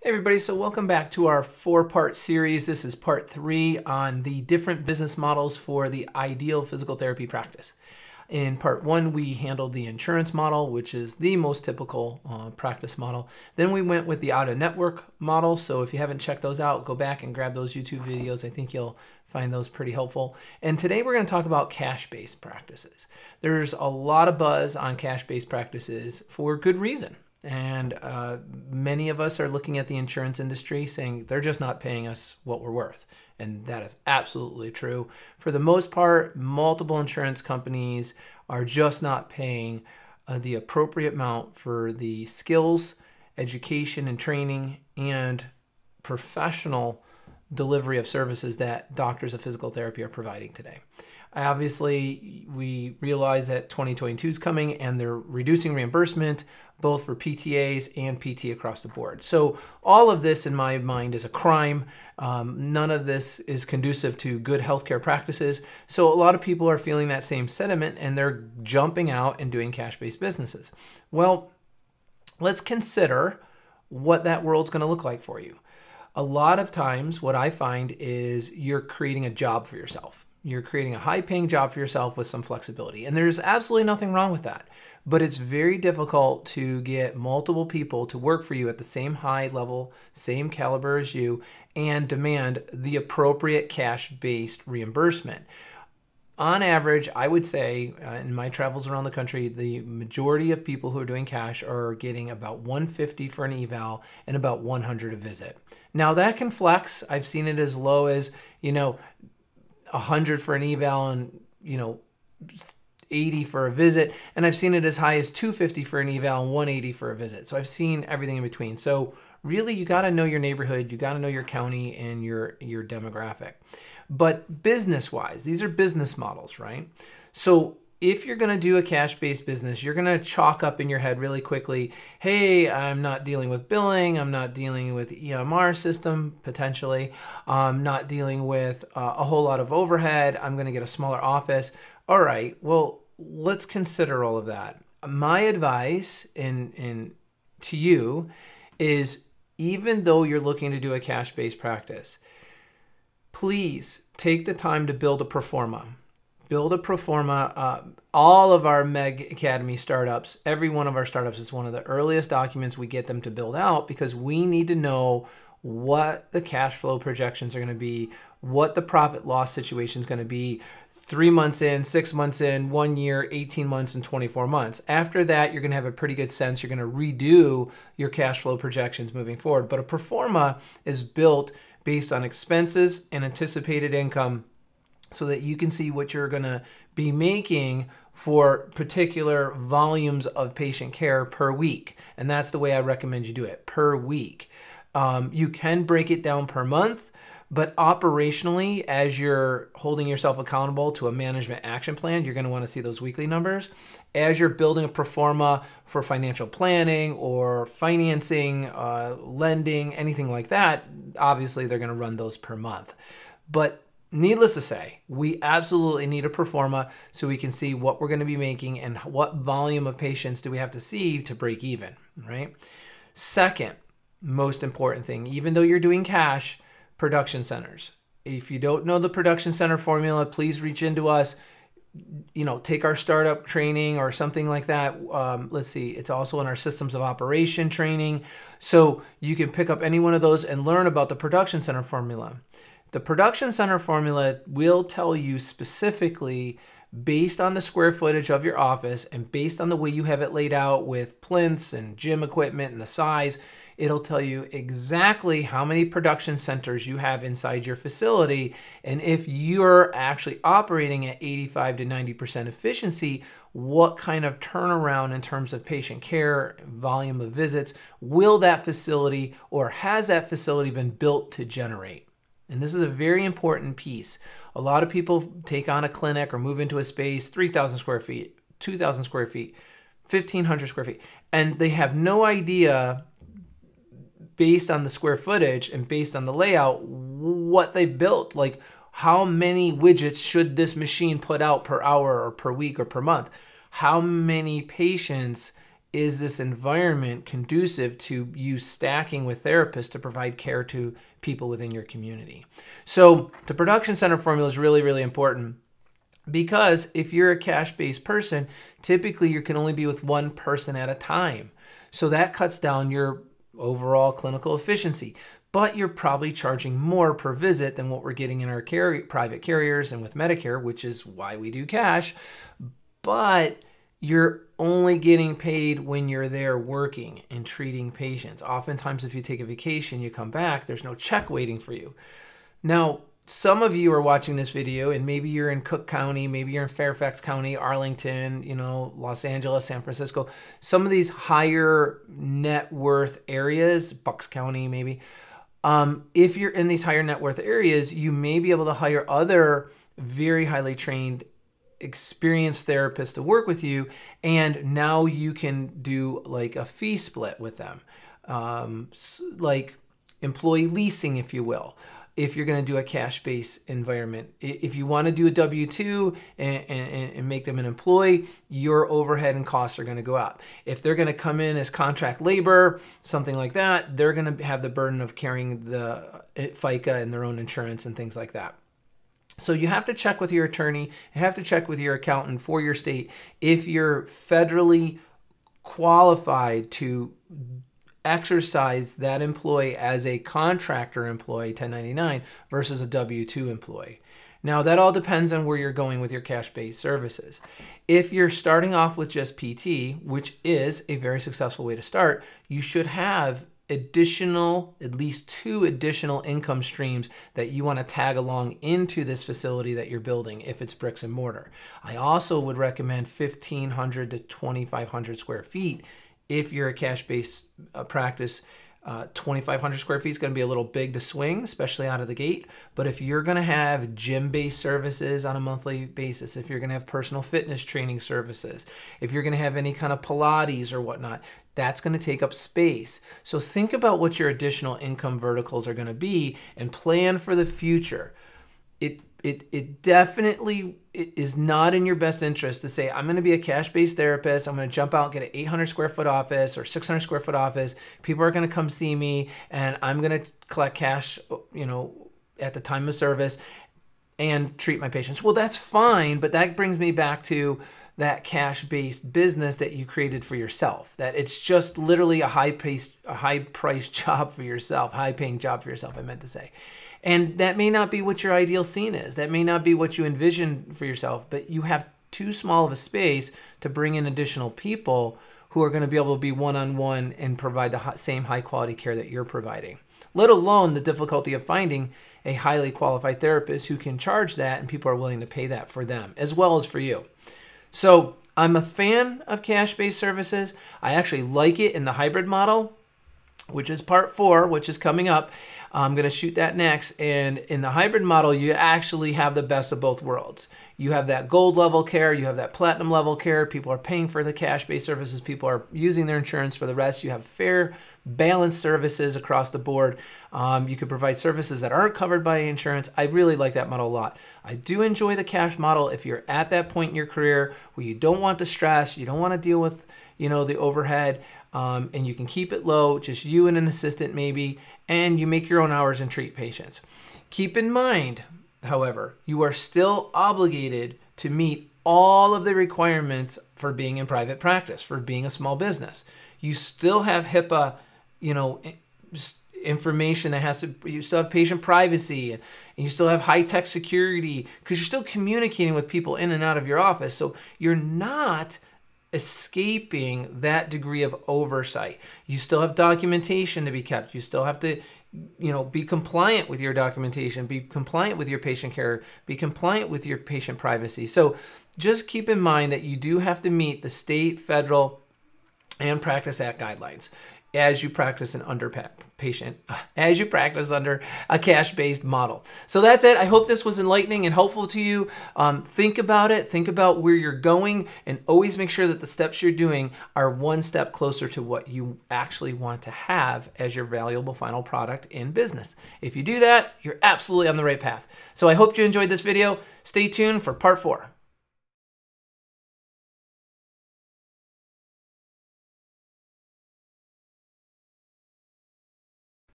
Hey everybody, so welcome back to our four-part series. This is part 3 on the different business models for the ideal physical therapy practice. In part 1, we handled the insurance model, which is the most typical practice model. Then we went with the out-of-network model, so if you haven't checked those out, go back and grab those YouTube videos. I think you'll find those pretty helpful. And today we're going to talk about cash-based practices. There's a lot of buzz on cash-based practices for good reason. And many of us are looking at the insurance industry saying they're just not paying us what we're worth. And that is absolutely true. For the most part, multiple insurance companies are just not paying the appropriate amount for the skills, education and training, and professional delivery of services that doctors of physical therapy are providing today. Obviously, we realize that 2022 is coming and they're reducing reimbursement both for PTAs and PT across the board. So all of this in my mind is a crime. None of this is conducive to good healthcare practices. So a lot of people are feeling that same sentiment and they're jumping out and doing cash-based businesses. Well, let's consider what that world's going to look like for you. A lot of times what I find is you're creating a job for yourself. You're creating a high-paying job for yourself with some flexibility. And there's absolutely nothing wrong with that. But it's very difficult to get multiple people to work for you at the same high level, same caliber as you, and demand the appropriate cash-based reimbursement. On average, I would say, in my travels around the country, the majority of people who are doing cash are getting about $150 for an eval and about $100 a visit. Now, that can flex. I've seen it as low as, $100 for an eval and, $80 for a visit. And I've seen it as high as $250 for an eval and $180 for a visit. So I've seen everything in between. So really, you got to know your neighborhood, you got to know your county and your demographic. But business-wise, these are business models, right? So if you're going to do a cash-based business, you're going to chalk up in your head really quickly, hey, I'm not dealing with billing, I'm not dealing with EMR system, potentially, I'm not dealing with a whole lot of overhead, I'm going to get a smaller office. All right, well, let's consider all of that. My advice to you is, even though you're looking to do a cash-based practice, please take the time to build a pro forma. Build a pro forma. All of our Meg Academy startups, every one of our startups is one of the earliest documents we get them to build out, because we need to know what the cash flow projections are going to be, what the profit loss situation is going to be 3 months in, 6 months in, 1 year, 18 months, and 24 months. After that, you're going to have a pretty good sense. You're going to redo your cash flow projections moving forward. But a pro forma is built based on expenses and anticipated income, so that you can see what you're going to be making for particular volumes of patient care per week. And that's the way I recommend you do it, per week. You can break it down per month, but operationally, as you're holding yourself accountable to a management action plan, you're going to want to see those weekly numbers. As you're building a pro forma for financial planning or financing, lending, anything like that, obviously they're going to run those per month. But needless to say, we absolutely need a pro forma so we can see what we're going to be making and what volume of patients do we have to see to break even, right? Second, most important thing, even though you're doing cash, production centers. If you don't know the production center formula, please reach into us. Take our startup training or something like that. Let's see, it's also in our systems of operation training. So you can pick up any one of those and learn about the production center formula. The production center formula will tell you specifically, based on the square footage of your office and based on the way you have it laid out with plinths and gym equipment and the size, it'll tell you exactly how many production centers you have inside your facility. And if you're actually operating at 85 to 90% efficiency, what kind of turnaround in terms of patient care, volume of visits, will that facility, or has that facility been built to generate? And this is a very important piece. A lot of people take on a clinic or move into a space, 3,000 square feet, 2,000 square feet, 1,500 square feet, and they have no idea, based on the square footage and based on the layout, what they built. Like, how many widgets should this machine put out per hour or per week or per month? How many patients is this environment conducive to you stacking with therapists to provide care to people within your community? So the production center formula is really, really important, because if you're a cash-based person, typically you can only be with one person at a time. So that cuts down your overall clinical efficiency. But you're probably charging more per visit than what we're getting in our private carriers and with Medicare, which is why we do cash. But you're only getting paid when you're there working and treating patients. Oftentimes, if you take a vacation, you come back, there's no check waiting for you. Now, some of you are watching this video and maybe you're in Cook County, maybe you're in Fairfax County, Arlington, Los Angeles, San Francisco, some of these higher net worth areas, Bucks County maybe. If you're in these higher net worth areas, you may be able to hire other very highly trained, experienced therapists to work with you, and now you can do like a fee split with them, like employee leasing, if you will. If you're going to do a cash-based environment, if you want to do a W-2 and make them an employee, your overhead and costs are going to go up. If they're going to come in as contract labor, something like that, they're going to have the burden of carrying the FICA and their own insurance and things like that. So you have to check with your attorney, you have to check with your accountant for your state if you're federally qualified to exercise that employee as a contractor employee, 1099, versus a W-2 employee. Now, that all depends on where you're going with your cash-based services. If you're starting off with just PT, which is a very successful way to start, you should have at least 2 additional income streams that you want to tag along into this facility that you're building if it's bricks and mortar. I also would recommend 1,500 to 2,500 square feet. If you're a cash-based practice, 2,500 square feet is going to be a little big to swing, especially out of the gate. But if you're going to have gym-based services on a monthly basis, if you're going to have personal fitness training services, if you're going to have any kind of Pilates or whatnot, that's going to take up space. So think about what your additional income verticals are going to be and plan for the future. It definitely is not in your best interest to say, I'm going to be a cash-based therapist. I'm going to jump out and get an 800 square foot office or 600 square foot office. People are going to come see me and I'm going to collect cash, at the time of service and treat my patients. Well, that's fine, but that brings me back to that cash-based business that you created for yourself, that it's just literally a high-priced job for yourself, high-paying job for yourself, I meant to say. And that may not be what your ideal scene is. That may not be what you envision for yourself, but you have too small of a space to bring in additional people who are going to be able to be one-on-one and provide the same high-quality care that you're providing, let alone the difficulty of finding a highly qualified therapist who can charge that and people are willing to pay that for them as well as for you. So I'm a fan of cash-based services. I actually like it in the hybrid model, which is part 4, which is coming up. I'm going to shoot that next. And in the hybrid model, you actually have the best of both worlds. You have that gold level care. You have that platinum level care. People are paying for the cash-based services. People are using their insurance for the rest. You have fair, balanced services across the board. You can provide services that aren't covered by insurance. I really like that model a lot. I do enjoy the cash model if you're at that point in your career where you don't want the stress, you don't want to deal with, the overhead, and you can keep it low, just you and an assistant maybe, and you make your own hours and treat patients. Keep in mind, however, you are still obligated to meet all of the requirements for being in private practice, for being a small business. You still have HIPAA, information that you still have patient privacy, and you still have high-tech security because you're still communicating with people in and out of your office. So you're not escaping that degree of oversight. You still have documentation to be kept. You still have to, be compliant with your documentation, be compliant with your patient care, be compliant with your patient privacy. So just keep in mind that you do have to meet the state, federal, and Practice Act guidelines as you practice under a cash-based model. So that's it. I hope this was enlightening and helpful to you. Think about it. Think about where you're going, and always make sure that the steps you're doing are one step closer to what you actually want to have as your valuable final product in business. If you do that, you're absolutely on the right path. So I hope you enjoyed this video. Stay tuned for part 4.